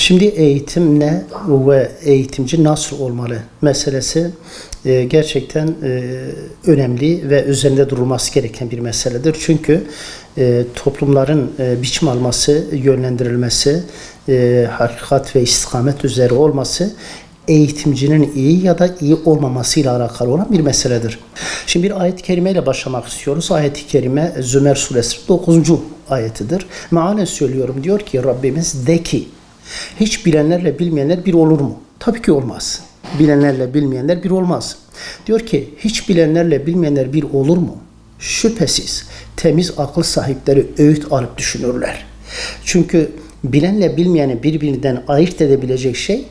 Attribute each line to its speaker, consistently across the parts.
Speaker 1: Şimdi eğitim ne ve eğitimci nasıl olmalı meselesi gerçekten önemli ve üzerinde durulması gereken bir meseledir. Çünkü toplumların biçim alması, yönlendirilmesi, hakikat ve istikamet üzere olması eğitimcinin iyi ya da iyi olmamasıyla alakalı olan bir meseledir. Şimdi bir ayet-i kerimeyle başlamak istiyoruz. Ayet-i kerime Zümer suresi 9. ayetidir. Mealen söylüyorum, diyor ki Rabbimiz de ki hiç bilenlerle bilmeyenler bir olur mu? Tabii ki olmaz. Bilenlerle bilmeyenler bir olmaz. Diyor ki hiç bilenlerle bilmeyenler bir olur mu? Şüphesiz temiz akıl sahipleri öğüt alıp düşünürler. Çünkü bilenle bilmeyeni birbirinden ayırt edebilecek şey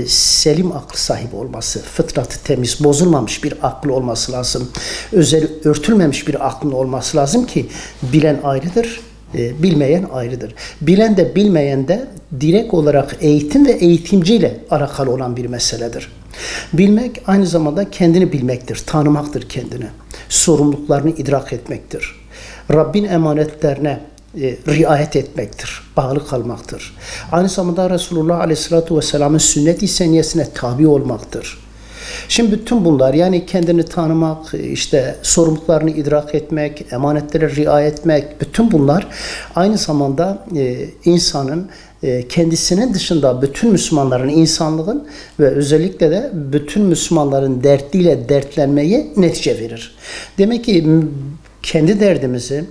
Speaker 1: selim akıl sahibi olması, fıtratı temiz, bozulmamış bir aklı olması lazım. Üzeri örtülmemiş bir aklın olması lazım ki bilen ayrıdır, bilmeyen ayrıdır. Bilen de bilmeyen de direkt olarak eğitim ve eğitimciyle alakalı olan bir meseledir. Bilmek aynı zamanda kendini bilmektir, tanımaktır kendini. Sorumluluklarını idrak etmektir. Rabbin emanetlerine riayet etmektir, bağlı kalmaktır. Aynı zamanda Resulullah Aleyhisselatü Vesselam'ın sünnet-i seniyesine tabi olmaktır. Şimdi bütün bunlar, yani kendini tanımak, işte sorumluluklarını idrak etmek, emanetlere riayet etmek, bütün bunlar aynı zamanda insanın kendisinin dışında bütün Müslümanların, insanlığın ve özellikle de bütün Müslümanların derdiyle dertlenmeyi netice verir. Demek ki kendi derdimizi,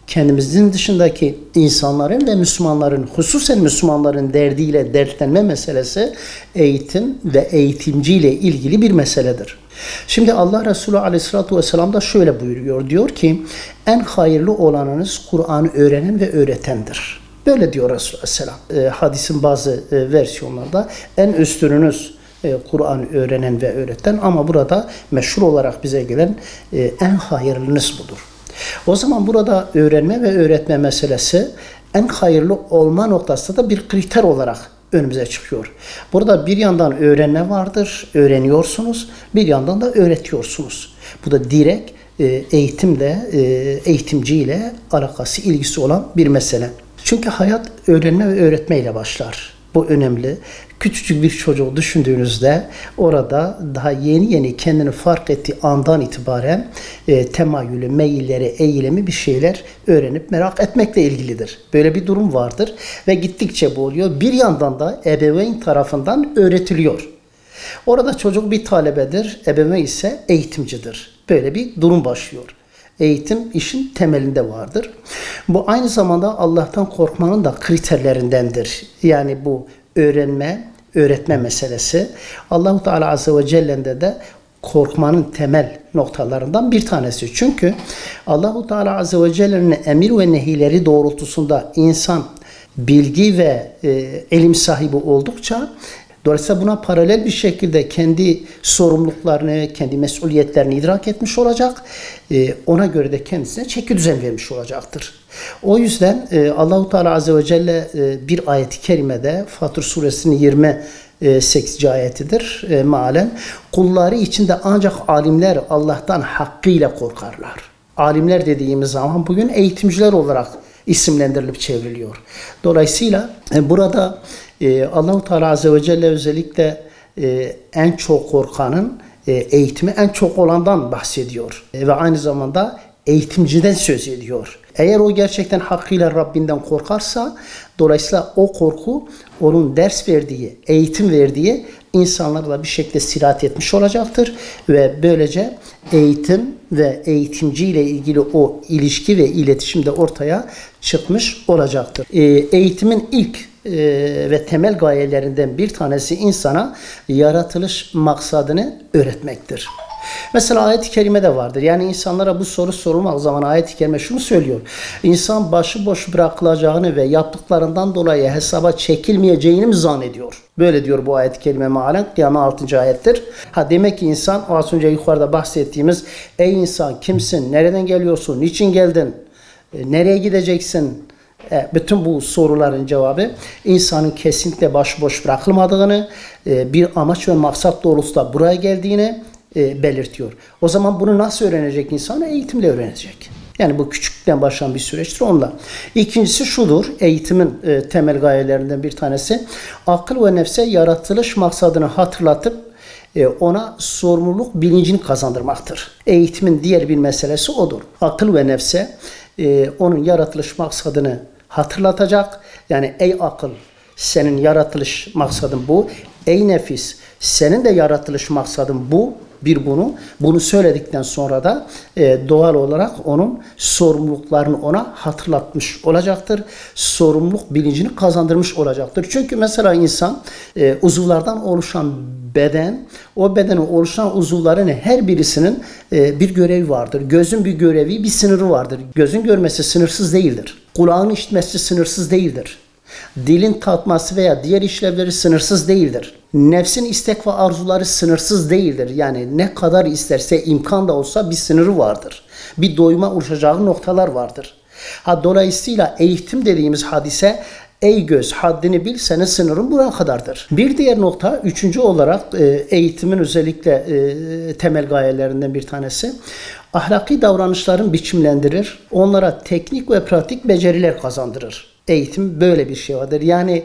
Speaker 1: kendimizin dışındaki insanların ve Müslümanların, hususen Müslümanların derdiyle dertlenme meselesi eğitim ve eğitimciyle ilgili bir meseledir. Şimdi Allah Resulü Aleyhisselatü Vesselam da şöyle buyuruyor. Diyor ki en hayırlı olanınız Kur'an'ı öğrenen ve öğretendir. Böyle diyor Resulü Aleyhisselam. Hadisin bazı versiyonlarda en üstününüz Kur'an'ı öğrenen ve öğreten, ama burada meşhur olarak bize gelen en hayırlınız budur. O zaman burada öğrenme ve öğretme meselesi en hayırlı olma noktasında da bir kriter olarak önümüze çıkıyor. Burada bir yandan öğrenme vardır, öğreniyorsunuz, bir yandan da öğretiyorsunuz. Bu da direkt eğitimle, eğitimciyle alakası, ilgisi olan bir mesele. Çünkü hayat öğrenme ve öğretmeyle başlar. Bu önemli. Küçücük bir çocuğu düşündüğünüzde orada daha yeni kendini fark ettiği andan itibaren temayülü, meyilleri, eğilimi, bir şeyler öğrenip merak etmekle ilgilidir. Böyle bir durum vardır ve gittikçe bu oluyor. Bir yandan da ebeveyn tarafından öğretiliyor. Orada çocuk bir talebedir, ebeveyn ise eğitimcidir. Böyle bir durum başlıyor. Eğitim işin temelinde vardır. Bu aynı zamanda Allah'tan korkmanın da kriterlerindendir. Yani bu öğrenme, öğretme meselesi Allah-u Teala Azze ve Celle'de de korkmanın temel noktalarından bir tanesi. Çünkü Allah-u Teala Azze ve Celle'nin emir ve nehileri doğrultusunda insan bilgi ve ilim sahibi oldukça, dolayısıyla buna paralel bir şekilde kendi sorumluluklarını, kendi mesuliyetlerini idrak etmiş olacak. Ona göre de kendisine çeki düzen vermiş olacaktır. O yüzden Allah-u Teala Azze ve Celle bir ayet-i kerimede, Fatır suresinin 28. ayetidir mealen, kulları içinde ancak alimler Allah'tan hakkıyla korkarlar. Alimler dediğimiz zaman bugün eğitimciler olarak isimlendirilip çevriliyor. Dolayısıyla burada Allah-u Teala Azze ve Celle özellikle en çok korkanın eğitimi en çok olandan bahsediyor. Ve aynı zamanda eğitimciden söz ediyor. Eğer o gerçekten hakkıyla Rabbinden korkarsa, dolayısıyla o korku onun ders verdiği, eğitim verdiği insanlarla bir şekilde sirayet etmiş olacaktır. Ve böylece eğitim ve eğitimciyle ilgili o ilişki ve iletişim de ortaya çıkmış olacaktır. Eğitimin ilk ve temel gayelerinden bir tanesi insana yaratılış maksadını öğretmektir. Mesela ayet-i kerimede vardır. Yani insanlara bu soru sorulmak zaman ayet-i kerime şunu söylüyor. İnsan başıboş bırakılacağını ve yaptıklarından dolayı hesaba çekilmeyeceğini mi zannediyor? Böyle diyor bu ayet-i kerime mealen. Kıyamet 6. ayettir. Demek ki insan, az önce yukarıda bahsettiğimiz ey insan kimsin, nereden geliyorsun, niçin geldin, nereye gideceksin? Bütün bu soruların cevabı insanın kesinlikle başıboş bırakılmadığını, bir amaç ve maksat doğrultusunda buraya geldiğini belirtiyor. O zaman bunu nasıl öğrenecek insan? Eğitimle öğrenecek. Yani bu küçükten başlayan bir süreçtir onunla. İkincisi şudur, eğitimin temel gayelerinden bir tanesi, akıl ve nefse yaratılış maksadını hatırlatıp ona sorumluluk bilincini kazandırmaktır. Eğitimin diğer bir meselesi odur. Akıl ve nefse onun yaratılış maksadını hatırlatacak. Yani ey akıl, senin yaratılış maksadın bu. Ey nefis, senin de yaratılış maksadın bu. Bunu söyledikten sonra da doğal olarak onun sorumluluklarını ona hatırlatmış olacaktır. Sorumluluk bilincini kazandırmış olacaktır. Çünkü mesela insan uzuvlardan oluşan beden, o bedenin oluşan uzuvların her birisinin bir görevi vardır. Gözün bir görevi, bir sınırı vardır. Gözün görmesi sınırsız değildir. Kulağın işitmesi sınırsız değildir. Dilin tatması veya diğer işlevleri sınırsız değildir. Nefsin istek ve arzuları sınırsız değildir. Yani ne kadar isterse imkan da olsa bir sınırı vardır. Bir doyuma ulaşacağı noktalar vardır. Dolayısıyla eğitim dediğimiz hadise, ey göz haddini bil, senin sınırın buraya kadardır. Bir diğer nokta, üçüncü olarak eğitimin özellikle temel gayelerinden bir tanesi, ahlaki davranışların biçimlendirir, onlara teknik ve pratik beceriler kazandırır. Eğitim böyle bir şey vardır. Yani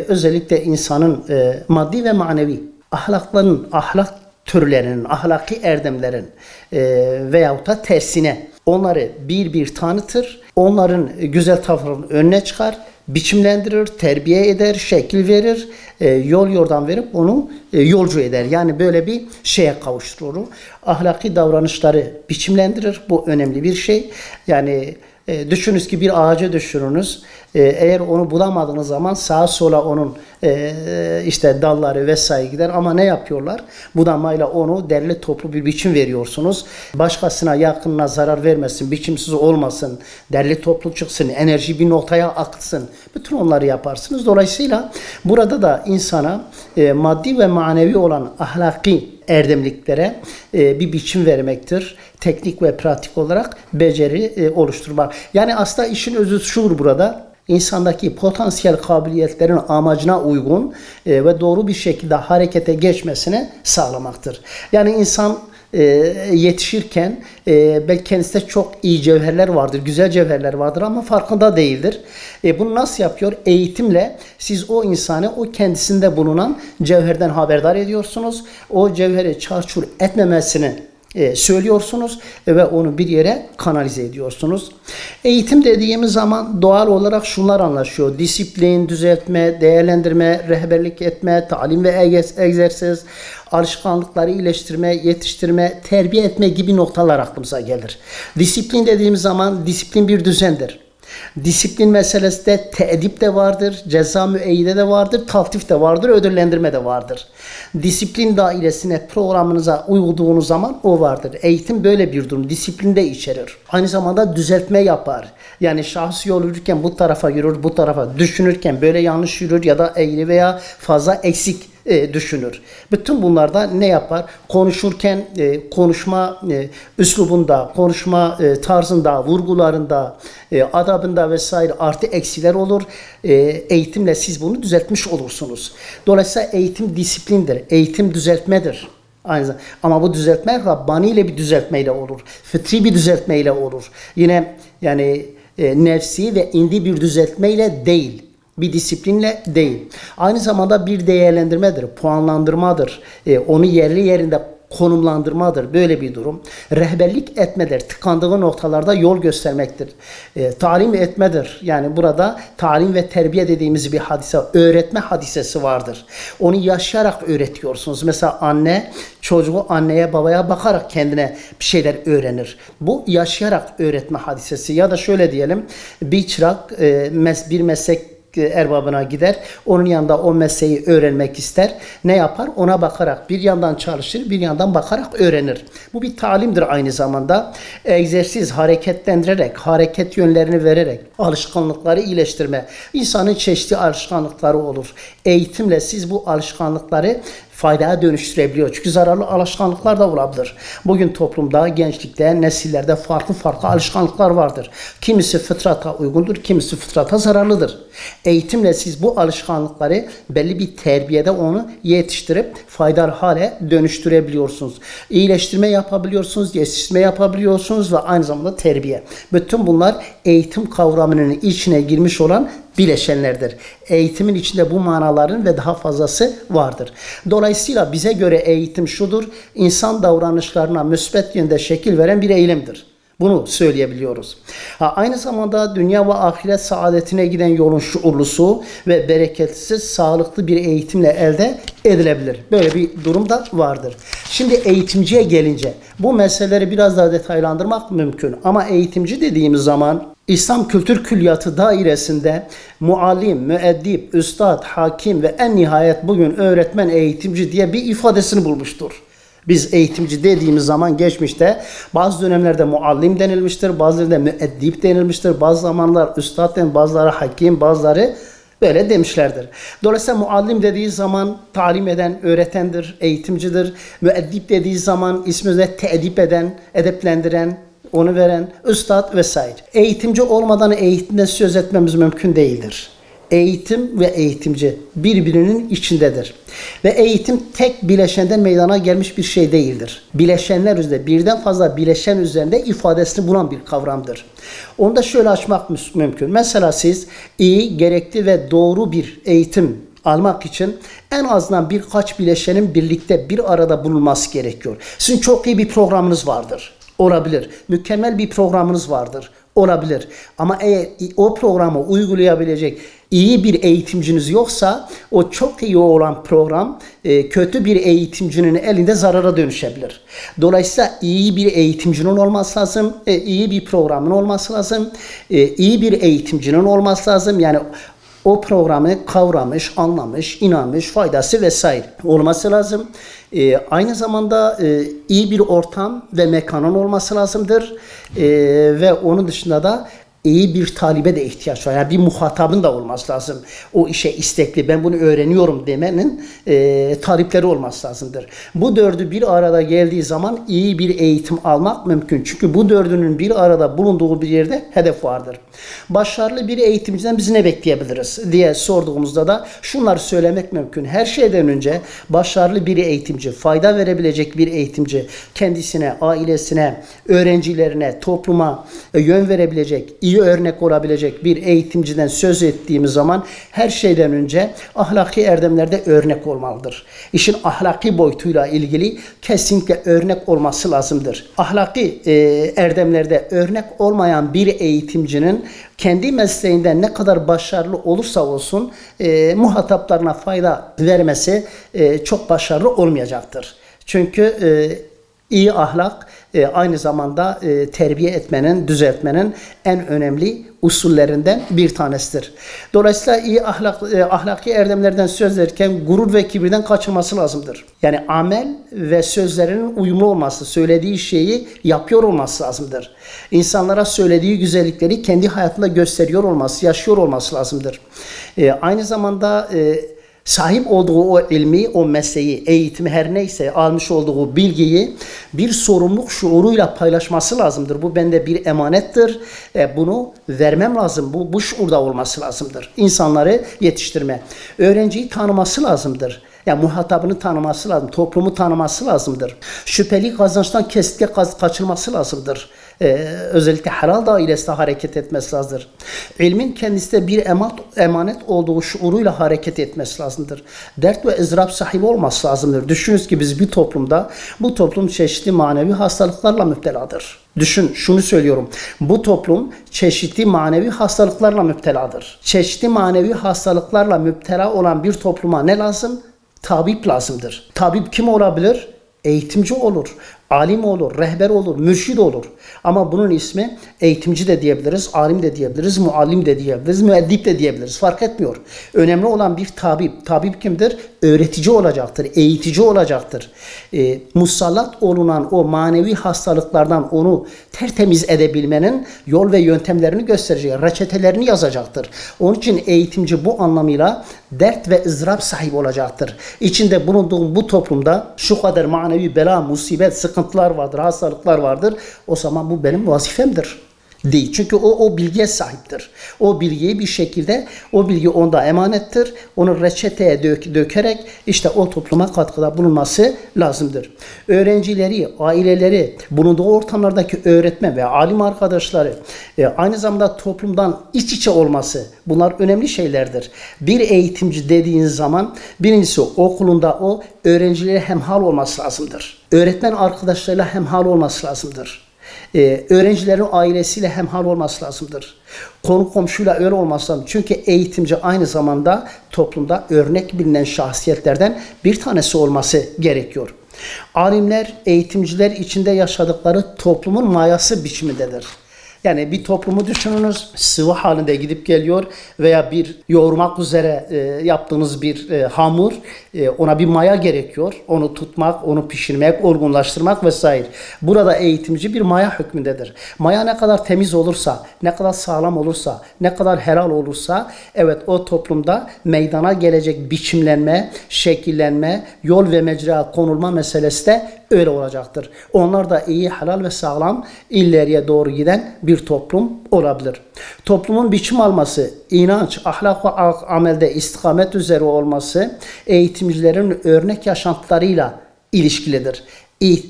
Speaker 1: özellikle insanın maddi ve manevi ahlakların, ahlak türlerinin, ahlaki erdemlerin veyahut da tersine onları bir tanıtır, onların güzel tavırlarının önüne çıkar, biçimlendirir, terbiye eder, şekil verir, yol yordam verip onu yolcu eder. Yani böyle bir şeye kavuşturur. Ahlaki davranışları biçimlendirir. Bu önemli bir şey. Yani düşününüz ki bir ağaca düşününüz. Eğer onu bulamadığınız zaman sağa sola onun işte dalları vesaire gider, ama ne yapıyorlar? Budamayla onu derli toplu bir biçim veriyorsunuz. Başkasına, yakınına zarar vermesin, biçimsiz olmasın, derli toplu çıksın, enerji bir noktaya aksın. Bütün onları yaparsınız. Dolayısıyla burada da insana maddi ve manevi olan ahlaki erdemliklere bir biçim vermektir. Teknik ve pratik olarak beceri oluşturmak. Yani aslında işin özü şudur burada. İnsandaki potansiyel kabiliyetlerin amacına uygun ve doğru bir şekilde harekete geçmesini sağlamaktır. Yani insan yetişirken belki kendisinde çok iyi cevherler vardır, güzel cevherler vardır ama farkında değildir. Bunu nasıl yapıyor? Eğitimle siz o insanı, o kendisinde bulunan cevherden haberdar ediyorsunuz. O cevheri çarçur etmemesini söylüyorsunuz ve onu bir yere kanalize ediyorsunuz. Eğitim dediğimiz zaman doğal olarak şunlar anlaşıyor: disiplin, düzeltme, değerlendirme, rehberlik etme, talim ve egzersiz, alışkanlıkları iyileştirme, yetiştirme, terbiye etme gibi noktalar aklımıza gelir. Disiplin dediğimiz zaman disiplin bir düzendir. Disiplin meselesi de teedip de vardır, ceza müeyyide de vardır, taltif de vardır, ödüllendirme de vardır. Disiplin dairesine, programınıza uyduğunuz zaman o vardır. Eğitim böyle bir durum, disiplin de içerir. Aynı zamanda düzeltme yapar. Yani şahıs yol yürürken bu tarafa yürür, bu tarafa düşünürken böyle yanlış yürür ya da eğri veya fazla eksik düşünür. Bütün bunlarda ne yapar? Konuşurken konuşma üslubunda, konuşma tarzında, vurgularında, adabında vesaire artı eksiler olur. Eğitimle siz bunu düzeltmiş olursunuz. Dolayısıyla eğitim disiplindir. Eğitim düzeltmedir. Aynı zamanda. Ama bu düzeltme Rabbani ile bir düzeltmeyle olur. Fıtri bir düzeltmeyle olur. Yine yani nefsi ve indi bir düzeltmeyle değil. Bir disiplinle değil. Aynı zamanda bir değerlendirmedir, puanlandırmadır. Onu yerli yerinde konumlandırmadır. Böyle bir durum. Rehberlik etmedir. Tıkandığı noktalarda yol göstermektir. Talim etmedir. Yani burada talim ve terbiye dediğimiz bir hadise, öğretme hadisesi vardır. Onu yaşayarak öğretiyorsunuz. Mesela anne çocuğu anneye babaya bakarak kendine bir şeyler öğrenir. Bu yaşayarak öğretme hadisesi. Ya da şöyle diyelim, bir çırak bir meslek erbabına gider. Onun yanında o mesleği öğrenmek ister. Ne yapar? Ona bakarak bir yandan çalışır, bir yandan bakarak öğrenir. Bu bir talimdir aynı zamanda. Egzersiz, hareketlendirerek, hareket yönlerini vererek, alışkanlıkları iyileştirme. İnsanın çeşitli alışkanlıkları olur. Eğitimle siz bu alışkanlıkları faydaya dönüştürebiliyor. Çünkü zararlı alışkanlıklar da olabilir. Bugün toplumda, gençlikte, nesillerde farklı alışkanlıklar vardır. Kimisi fıtrata uygundur, kimisi fıtrata zararlıdır. Eğitimle siz bu alışkanlıkları belli bir terbiyede onu yetiştirip faydalı hale dönüştürebiliyorsunuz. İyileştirme yapabiliyorsunuz, yetiştirme yapabiliyorsunuz ve aynı zamanda terbiye. Bütün bunlar eğitim kavramının içine girmiş olan bileşenlerdir. Eğitimin içinde bu manaların ve daha fazlası vardır. Dolayısıyla bize göre eğitim şudur, insan davranışlarına müsbet yönde şekil veren bir eğilimdir. Bunu söyleyebiliyoruz. Aynı zamanda dünya ve ahiret saadetine giden yolun şuurlusu ve bereketsiz, sağlıklı bir eğitimle elde edilebilir. Böyle bir durum da vardır. Şimdi eğitimciye gelince bu meseleleri biraz daha detaylandırmak mümkün. Ama eğitimci dediğimiz zaman İslam kültür külliyatı dairesinde muallim, müeddip, üstad, hakim ve en nihayet bugün öğretmen, eğitimci diye bir ifadesini bulmuştur. Biz eğitimci dediğimiz zaman geçmişte bazı dönemlerde muallim denilmiştir, bazılarında müeddip denilmiştir, bazı zamanlar üstad denilmiştir, bazıları hakim, bazıları böyle demişlerdir. Dolayısıyla muallim dediği zaman talim eden, öğretendir, eğitimcidir. Müeddip dediği zaman isminde teedip eden, edeplendiren, onu veren, üstad vesaire. Eğitimci olmadan eğitimden söz etmemiz mümkün değildir. Eğitim ve eğitimci birbirinin içindedir. Ve eğitim tek bileşenden meydana gelmiş bir şey değildir. Bileşenler üzerinde, birden fazla bileşen üzerinde ifadesini bulan bir kavramdır. Onu da şöyle açmak mümkün. Mesela siz iyi, gerekli ve doğru bir eğitim almak için en azından birkaç bileşenin birlikte bir arada bulunması gerekiyor. Sizin çok iyi bir programınız vardır. Olabilir. Mükemmel bir programınız vardır. Olabilir. Ama eğer o programı uygulayabilecek iyi bir eğitimciniz yoksa o çok iyi olan program kötü bir eğitimcinin elinde zarara dönüşebilir. Dolayısıyla iyi bir eğitimcinin olması lazım, iyi bir programın olması lazım, iyi bir eğitimcinin olması lazım. Yani o programı kavramış, anlamış, inanmış, faydası vesaire olması lazım. Aynı zamanda iyi bir ortam ve mekanın olması lazımdır. Ve onun dışında da iyi bir talibe de ihtiyaç var. Yani bir muhatabın da olması lazım. O işe istekli, ben bunu öğreniyorum demenin talipleri olması lazımdır. Bu dördü bir arada geldiği zaman iyi bir eğitim almak mümkün. Çünkü bu dördünün bir arada bulunduğu bir yerde hedef vardır. Başarılı bir eğitimciden biz ne bekleyebiliriz diye sorduğumuzda da şunları söylemek mümkün. Her şeyden önce başarılı bir eğitimci, fayda verebilecek bir eğitimci, kendisine, ailesine, öğrencilerine, topluma yön verebilecek, iyi örnek olabilecek bir eğitimciden söz ettiğimiz zaman her şeyden önce ahlaki erdemlerde örnek olmalıdır. İşin ahlaki boyutuyla ilgili kesinlikle örnek olması lazımdır. Ahlaki erdemlerde örnek olmayan bir eğitimcinin kendi mesleğinde ne kadar başarılı olursa olsun muhataplarına fayda vermesi çok başarılı olmayacaktır. Çünkü iyi ahlak aynı zamanda terbiye etmenin, düzeltmenin en önemli usullerinden bir tanesidir. Dolayısıyla iyi ahlaki erdemlerden söz ederken gurur ve kibirden kaçınması lazımdır. Yani amel ve sözlerinin uyumlu olması, söylediği şeyi yapıyor olması lazımdır. İnsanlara söylediği güzellikleri kendi hayatında gösteriyor olması, yaşıyor olması lazımdır. Aynı zamanda sahip olduğu o ilmi, o mesleği, eğitimi her neyse almış olduğu bilgiyi bir sorumluluk şuuruyla paylaşması lazımdır. Bu bende bir emanettir. Bunu vermem lazım. Bu şuurda olması lazımdır. İnsanları yetiştirme. Öğrenciyi tanıması lazımdır. Yani muhatabını tanıması lazım. Toplumu tanıması lazımdır. Şüpheli kazançtan kesinlikle kaçılması lazımdır. Özellikle helal dairesinde hareket etmesi lazımdır. İlmin kendisinde bir emanet olduğu şuuruyla hareket etmesi lazımdır. Dert ve ızdırap sahibi olması lazımdır. Düşününüz ki biz bir toplumda, bu toplum çeşitli manevi hastalıklarla müpteladır. Düşün, şunu söylüyorum. Bu toplum çeşitli manevi hastalıklarla müpteladır. Çeşitli manevi hastalıklarla müptela olan bir topluma ne lazım? Tabip lazımdır. Tabip kim olabilir? Eğitimci olur. Alim olur, rehber olur, mürşid olur. Ama bunun ismi eğitimci de diyebiliriz, alim de diyebiliriz, muallim de diyebiliriz, müeddip de diyebiliriz. Fark etmiyor. Önemli olan bir tabip. Tabip kimdir? Öğretici olacaktır, eğitici olacaktır. Musallat olunan o manevi hastalıklardan onu tertemiz edebilmenin yol ve yöntemlerini gösterecek, reçetelerini yazacaktır. Onun için eğitimci bu anlamıyla dert ve ızdırap sahibi olacaktır. İçinde bulunduğum bu toplumda şu kadar manevi bela, musibet, sıkıntılar vardır, hastalıklar vardır. O zaman bu benim vazifemdir. Değil. Çünkü o bilgiye sahiptir. O bilgiyi bir şekilde, o bilgi onda emanettir. Onu reçeteye dökerek işte o topluma katkıda bulunması lazımdır. Öğrencileri, aileleri, bulunduğu ortamlardaki öğretmen ve alim arkadaşları aynı zamanda toplumdan iç içe olması, bunlar önemli şeylerdir. Bir eğitimci dediğin zaman birincisi okulunda o öğrencilere hemhal olması lazımdır. Öğretmen arkadaşlarıyla hemhal olması lazımdır. Öğrencilerin ailesiyle hemhal olması lazımdır. Konu komşuyla öyle olması lazım. Çünkü eğitimci aynı zamanda toplumda örnek bilinen şahsiyetlerden bir tanesi olması gerekiyor. Alimler, eğitimciler içinde yaşadıkları toplumun mayası biçimindedir. Yani bir toplumu düşününüz, sıvı halinde gidip geliyor veya bir yoğurmak üzere yaptığınız bir hamur, ona bir maya gerekiyor. Onu tutmak, onu pişirmek, olgunlaştırmak vesaire. Burada eğitimci bir maya hükmündedir. Maya ne kadar temiz olursa, ne kadar sağlam olursa, ne kadar helal olursa, evet o toplumda meydana gelecek biçimlenme, şekillenme, yol ve mecra konulma meselesi de öyle olacaktır. Onlar da iyi, helal ve sağlam, ileriye doğru giden bir toplum olabilir. Toplumun biçim alması, inanç, ahlak ve amelde istikamet üzere olması eğitimcilerin örnek yaşantılarıyla ilişkilidir.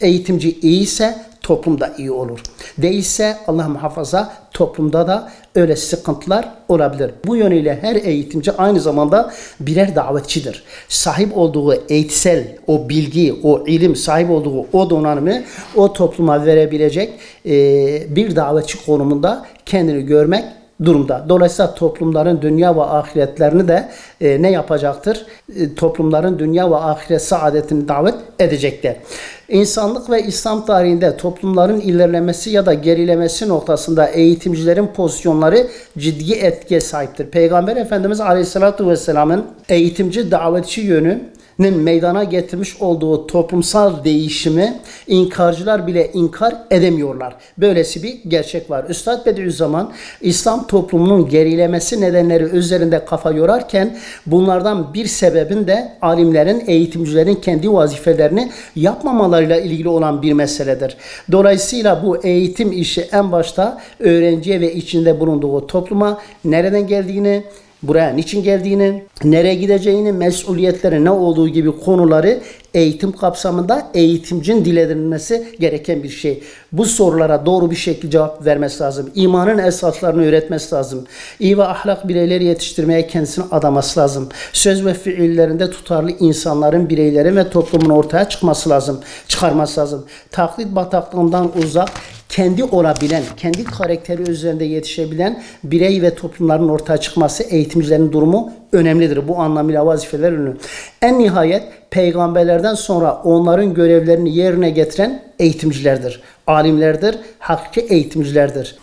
Speaker 1: Eğitimci iyi ise toplum da iyi olur. Değilse Allah muhafaza toplumda da öyle sıkıntılar olabilir. Bu yönüyle her eğitimci aynı zamanda birer davetçidir. Sahip olduğu eğitsel, o bilgi, o ilim, sahip olduğu o donanımı o topluma verebilecek bir davetçi konumunda kendini görmek durumda. Dolayısıyla toplumların dünya ve ahiretlerini de ne yapacaktır? Toplumların dünya ve ahiret saadetini davet edecekler. İnsanlık ve İslam tarihinde toplumların ilerlemesi ya da gerilemesi noktasında eğitimcilerin pozisyonları ciddi etkiye sahiptir. Peygamber Efendimiz Aleyhisselatü Vesselam'ın eğitimci, davetçi yönünün meydana getirmiş olduğu toplumsal değişimi inkarcılar bile inkar edemiyorlar. Böylesi bir gerçek var. Üstad Bediüzzaman İslam toplumunun gerilemesi nedenleri üzerinde kafa yorarken bunlardan bir sebebin de alimlerin, eğitimcilerin kendi vazifelerini yapmamalarıyla ilgili olan bir meseledir. Dolayısıyla bu eğitim işi en başta öğrenciye ve içinde bulunduğu topluma nereden geldiğini, buraya niçin geldiğini, nereye gideceğini, mesuliyetleri ne olduğu gibi konuları eğitim kapsamında eğitimcinin dile edilmesi gereken bir şey. Bu sorulara doğru bir şekilde cevap vermesi lazım. İmanın esaslarını öğretmesi lazım. İyi ve ahlak bireyleri yetiştirmeye kendisini adaması lazım. Söz ve fiillerinde tutarlı insanların, bireylerin ve toplumun ortaya çıkarması lazım. Taklit bataklığından uzak, kendi olabilen, kendi karakteri üzerinde yetişebilen birey ve toplumların ortaya çıkması eğitimcilerin durumu önemlidir. Bu anlamıyla vazifeler önemli. En nihayet peygamberlerden sonra onların görevlerini yerine getiren eğitimcilerdir, alimlerdir, hakiki eğitimcilerdir.